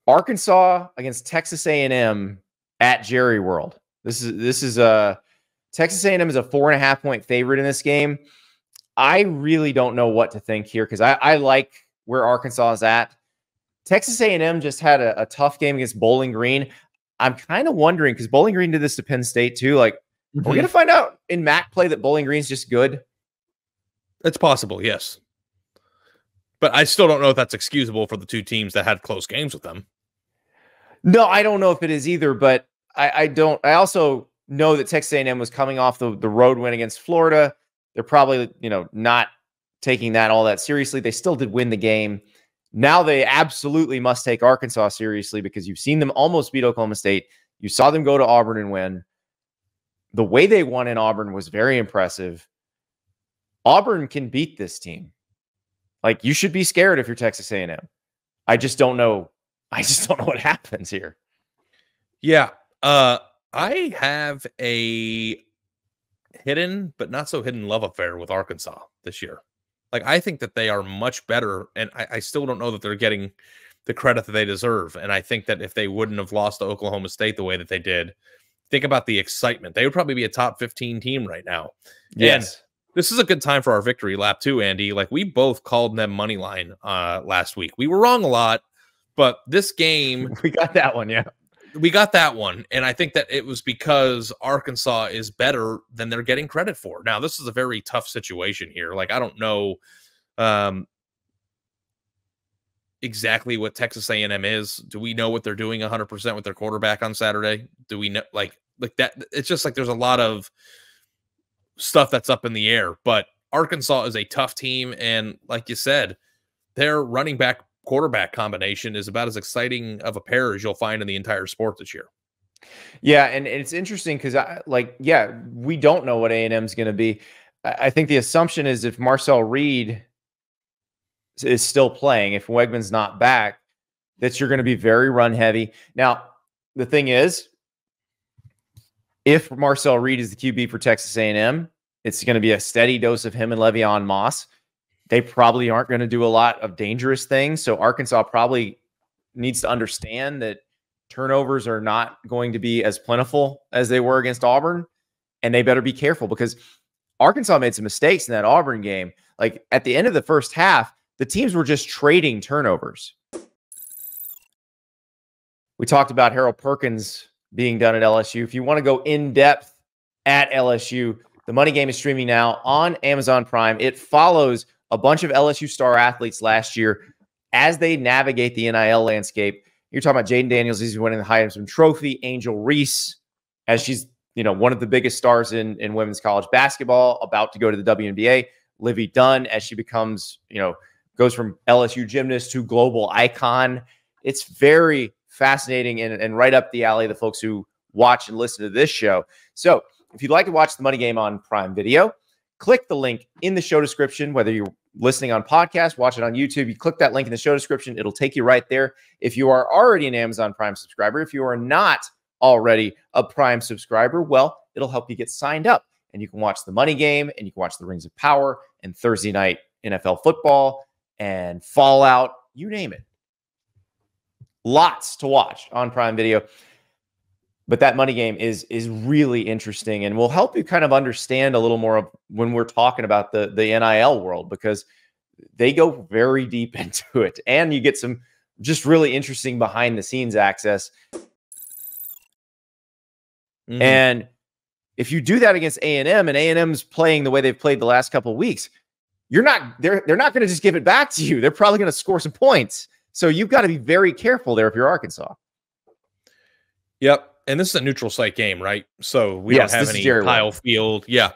Arkansas against Texas A&M at Jerry World. This is Texas A&M is a 4.5-point favorite in this game. I really don't know what to think here because I like where Arkansas is at. Texas A&M just had a tough game against Bowling Green. I'm kind of wondering because Bowling Green did this to Penn State too. Like, are we going to find out in MAC play that Bowling Green's just good? It's possible, yes. But I still don't know if that's excusable for the two teams that had close games with them. No, I don't know if it is either, but I don't. I also know that Texas A&M was coming off the road win against Florida. They're probably, not taking that all that seriously. They still did win the game. Now they absolutely must take Arkansas seriously because you've seen them almost beat Oklahoma State. You saw them go to Auburn and win. The way they won in Auburn was very impressive. Auburn can beat this team. Like, you should be scared if you're Texas A&M. I just don't know what happens here. Yeah. I have a hidden, but not so hidden love affair with Arkansas this year. Like, I think that they are much better, and I still don't know that they're getting the credit that they deserve. And I think that if they wouldn't have lost to Oklahoma State the way that they did, think about the excitement. They would probably be a top 15 team right now. Yes. And this is a good time for our victory lap too, Andy. Like, we both called them money line last week. We were wrong a lot, but this game, we got that one. Yeah. We got that one. And I think that it was because Arkansas is better than they're getting credit for. Now, this is a very tough situation here. Like, I don't know exactly what Texas A&M is. Do we know what they're doing 100% with their quarterback on Saturday? Do we know like that? It's just like there's a lot of stuff that's up in the air, but Arkansas is a tough team. And like you said, their running back quarterback combination is about as exciting of a pair as you'll find in the entire sport this year. Yeah. And it's interesting because we don't know what A&M is going to be. I think the assumption is if Marcel Reed is still playing, if Wegman's not back, that you're going to be very run heavy. Now, the thing is, if Marcel Reed is the QB for Texas A&M, it's going to be a steady dose of him and Le'Veon Moss. They probably aren't going to do a lot of dangerous things. So Arkansas probably needs to understand that turnovers are not going to be as plentiful as they were against Auburn. And they better be careful because Arkansas made some mistakes in that Auburn game. Like, at the end of the first half, the teams were just trading turnovers. We talked about Harold Perkins being done at LSU. If you want to go in depth at LSU, the Money Game is streaming now on Amazon Prime. It follows a bunch of LSU star athletes last year as they navigate the NIL landscape. You're talking about Jaden Daniels. He's winning the Heisman Trophy. Angel Reese, as she's one of the biggest stars in women's college basketball, about to go to the WNBA. Livy Dunn, as she becomes, goes from LSU gymnast to global icon. It's very fascinating and right up the alley of the folks who watch and listen to this show. So if you'd like to watch the Money Game on Prime Video, click the link in the show description. Whether you're listening on podcast, watch it on YouTube, you click that link in the show description. It'll take you right there. If you are already an Amazon Prime subscriber, if you are not already a Prime subscriber, well, it'll help you get signed up. And you can watch the Money Game, and you can watch the Rings of Power and Thursday night NFL football and Fallout, you name it. Lots to watch on Prime Video. But that Money Game is really interesting and will help you kind of understand a little more of when we're talking about the NIL world, because they go very deep into it. And you get some just really interesting behind the scenes access. Mm-hmm. And if you do that against A&M and A&M's playing the way they've played the last couple of weeks, they're not going to just give it back to you. They're probably going to score some points. So you've got to be very careful there if you're Arkansas. Yep. And this is a neutral site game, right? So we don't have any tile field. Yeah.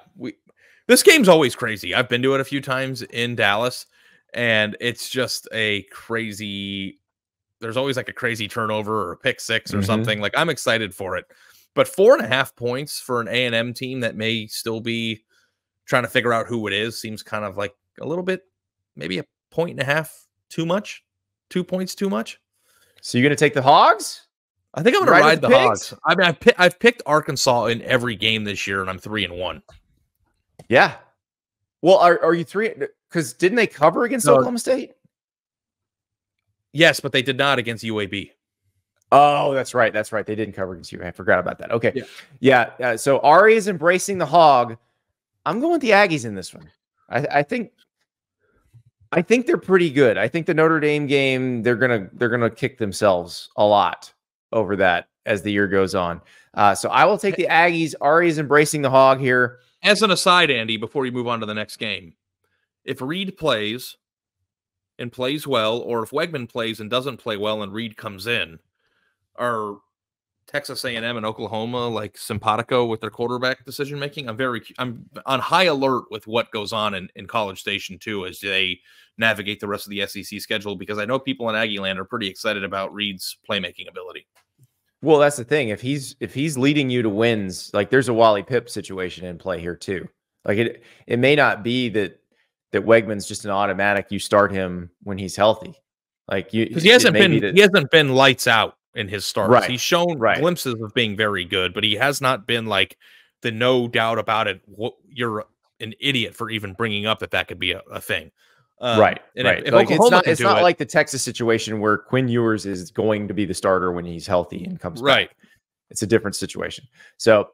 This game's always crazy. I've been to it a few times in Dallas, and it's just a crazy, there's always like a crazy turnover or a pick six or something. Like, I'm excited for it. But 4.5 points for an A&M team that may still be trying to figure out who it is seems kind of like a little bit, maybe 1.5 points too much. 2 points too much. So you're going to take the Hogs? I think I'm going to ride the Hogs. I mean, I've picked Arkansas in every game this year, and I'm 3-1. Yeah. Well, are you 3? Because didn't they cover against Oklahoma State? Yes, but they did not against UAB. Oh, that's right. That's right. They didn't cover against you. I forgot about that. Okay. Yeah. So Ari is embracing the hog. I'm going with the Aggies in this one. I think they're pretty good. I think the Notre Dame game, they're gonna kick themselves a lot over that as the year goes on. So I will take the Aggies. Ari is embracing the hog here. As an aside, Andy, before you move on to the next game, if Reed plays and plays well, or if Weigman plays and doesn't play well and Reed comes in, are Texas A&M and Oklahoma like simpatico with their quarterback decision making? I'm on high alert with what goes on in College Station too as they navigate the rest of the SEC schedule, because I know people in Aggie land are pretty excited about Reed's playmaking ability. Well, that's the thing. If he's leading you to wins, like there's a Wally Pipp situation in play here too. Like it may not be that Weigman's just an automatic. You start him when he's healthy, like you, because he hasn't been lights out in his starts. Right. He's shown glimpses of being very good, but he has not been like the no doubt about it. You're an idiot for even bringing up that could be a thing. Right. If like it's not like the Texas situation where Quinn Ewers is going to be the starter when he's healthy and comes back. It's a different situation. So